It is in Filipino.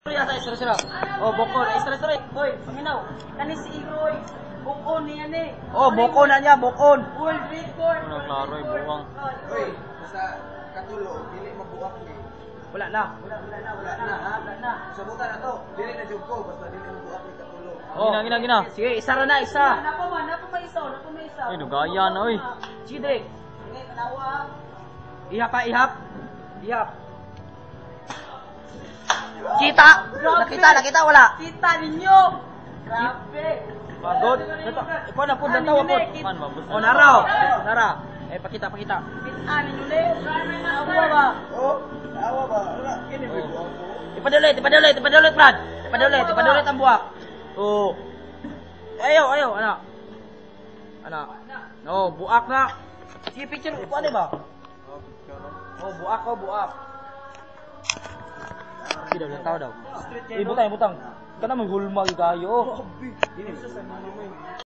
Isra. Oh, bokon. Isra. Hoy, paminaw. Kani si Iroy. Bokon niya ni. Oh, bokon na niya, bokon. World record. Ano klaro buwang. Hoy, basta katulo, dili mabuak ni. Wala na. Wala na. Sa buta na to, dili na jud ko basta dili mabuak ni katulo. Oh, Gina. Sige, isa ra na, isa. Napa may isa. Ay, dugaya na oy. Chidre. Sige, tanawa. Ihap. Kita. Nakita wala. Kita ninyo. Grabe. Pagod. Ikaw na po dantaw po. Man mabus. Oh, nara. Pakita. Kita ninyo le. Awa ba? Oh, awa ba? Wala kini mabuak ko. Ipadulit, Brad. Ipadulit ang buwak. Oh. Ayaw, anak. No, buak na. Sige, picture ko ano ba? Oh, buak. Sige daw, tao daw. Ibutang. Kana manghulma kayo. Dili sa mga